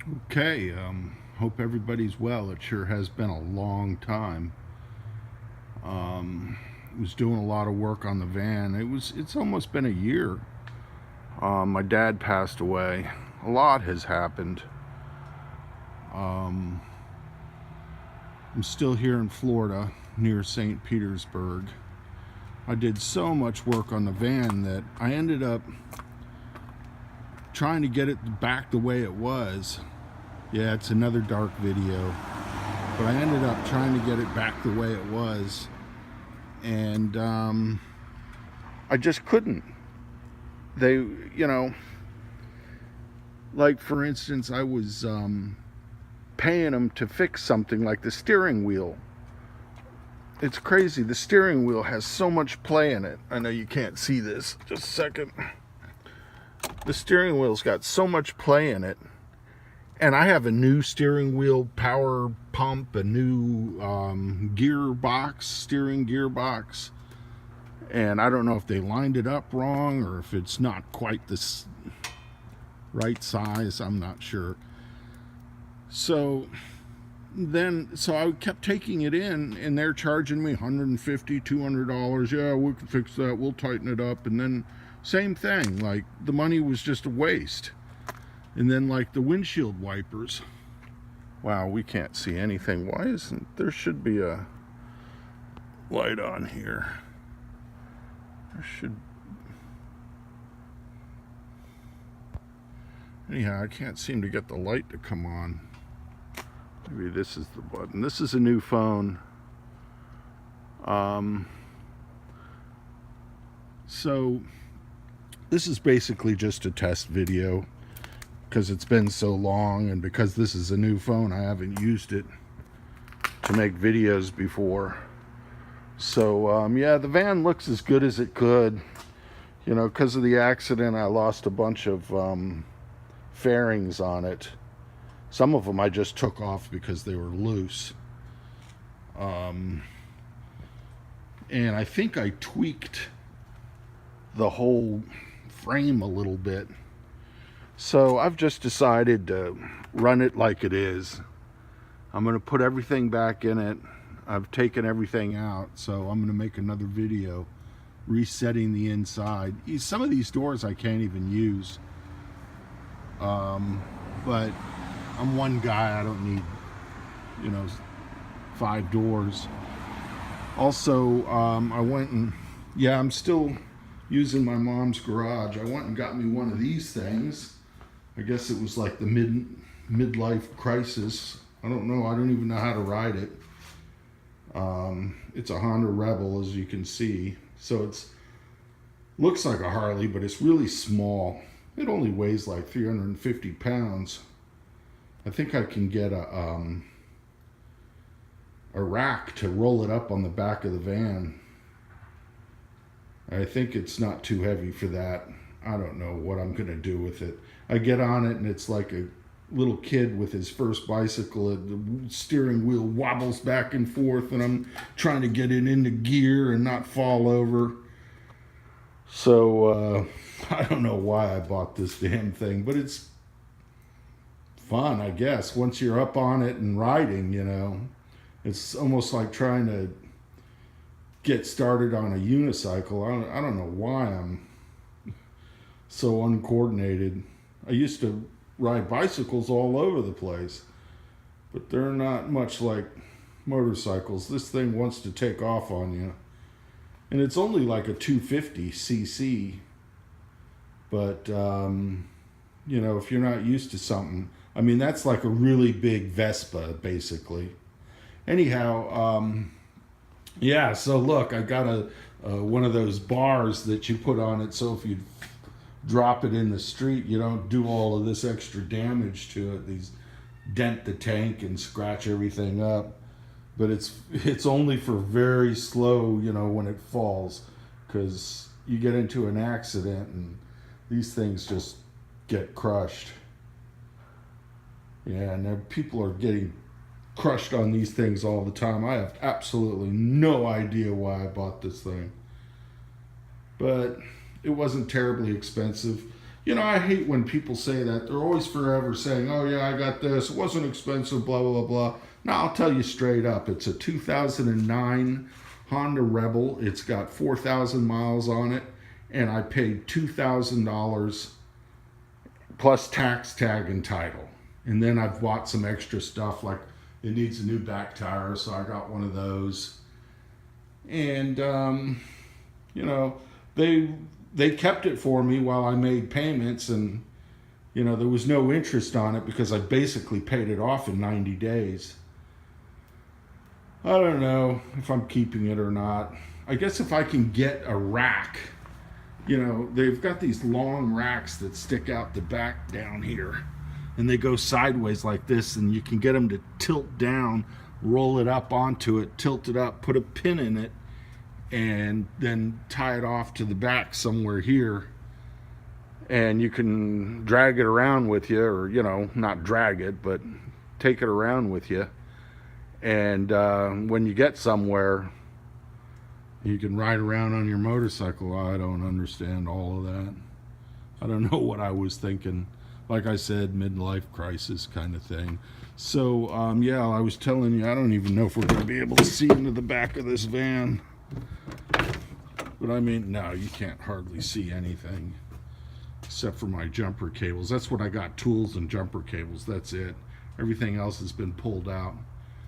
Okay, hope everybody's well. It sure has been a long time. Was doing a lot of work on the van. It's almost been a year. My dad passed away. A lot has happened. Um, I'm still here in Florida near St. Petersburg. I did so much work on the van that I ended up trying to get it back the way it was. Yeah, it's another dark video. But I ended up trying to get it back the way it was. And I just couldn't. They, you know, like for instance, I was paying them to fix something like the steering wheel. It's crazy. The steering wheel has so much play in it. I know you can't see this. Just a second. The steering wheel's got so much play in it. And I have a new steering wheel power pump, a new gearbox, steering gearbox. And I don't know if they lined it up wrong or if it's not quite the right size. I'm not sure. So I kept taking it in, and they're charging me $150, $200. Yeah, we can fix that. We'll tighten it up. And then same thing. Like the money was just a waste. And then like the windshield wipers. Wow, we can't see anything. Why isn't there? Should be a light on here. There should. Anyhow, I can't seem to get the light to come on. Maybe this is the button. This is a new phone. So this is basically just a test video because it's been so long, and because this is a new phone, I haven't used it to make videos before. So yeah, the van looks as good as it could. You know, because of the accident, I lost a bunch of fairings on it. Some of them I just took off because they were loose. And I think I tweaked the whole frame a little bit. So I've just decided to run it like it is. I'm going to put everything back in it. I've taken everything out, so I'm going to make another video resetting the inside. Some of these doors I can't even use. But I'm one guy. I don't need, 5 doors. Also, I went and, yeah, I'm still using my mom's garage. I went and got me one of these things. I guess it was like the midlife crisis. I don't know. I don't even know how to ride it. It's a Honda Rebel, as you can see. So it's looks like a Harley, but it's really small. It only weighs like 350 pounds. I think I can get a rack to roll it up on the back of the van. I think it's not too heavy for that. I don't know what I'm going to do with it. I get on it and it's like a little kid with his first bicycle. The steering wheel wobbles back and forth, and I'm trying to get it into gear and not fall over. So I don't know why I bought this damn thing, but it's fun, I guess. Once you're up on it and riding, it's almost like trying to get started on a unicycle. I don't know why I'm so uncoordinated. I used to ride bicycles all over the place, but they're not much like motorcycles. This thing wants to take off on you. And it's only like a 250cc. But, if you're not used to something, I mean, that's like a really big Vespa, basically. Anyhow, yeah, so look, I got one of those bars that you put on it, so if you drop it in the street, you don't do all of this extra damage to it. These dent the tank and scratch everything up. But it's only for very slow, when it falls, because you get into an accident and these things just get crushed. Yeah, and people are getting crushed on these things all the time. I have absolutely no idea why I bought this thing. But it wasn't terribly expensive. You know, I hate when people say that. They're always forever saying, oh yeah, I got this, it wasn't expensive, blah, blah, blah. Now, I'll tell you straight up, it's a 2009 Honda Rebel. It's got 4,000 miles on it, and I paid $2,000 plus tax, tag, and title. And then I've bought some extra stuff, like it needs a new back tire, so I got one of those. And, you know, they kept it for me while I made payments, and, you know, there was no interest on it because I basically paid it off in 90 days. I don't know if I'm keeping it or not. I guess if I can get a rack, you know, they've got these long racks that stick out the back down here, and they go sideways like this, and you can get them to tilt down, roll it up onto it, tilt it up, put a pin in it, and then tie it off to the back somewhere here. And you can drag it around with you, or, you know, not drag it, but take it around with you. And when you get somewhere, you can ride around on your motorcycle. I don't understand all of that. I don't know what I was thinking. Like I said, midlife crisis kind of thing. So, yeah, I was telling you, I don't even know if we're going to be able to see into the back of this van. But I mean, no, you can't hardly see anything except for my jumper cables. That's what I got, tools and jumper cables. That's it. Everything else has been pulled out.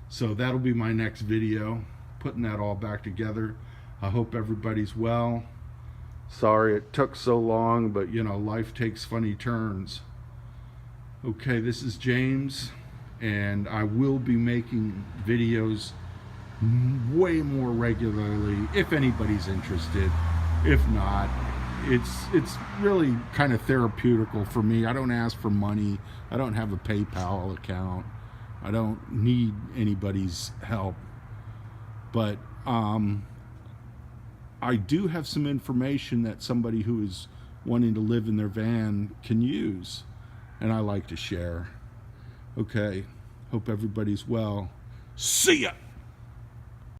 So that'll be my next video, putting that all back together. I hope everybody's well. Sorry it took so long, but you know, life takes funny turns. Okay, this is James, and I will be making videos way more regularly if anybody's interested. If not, it's really kind of therapeutical for me. I don't ask for money. I don't have a PayPal account. I don't need anybody's help. But I do have some information that somebody who is wanting to live in their van can use, and I like to share. Okay, hope everybody's well. See ya!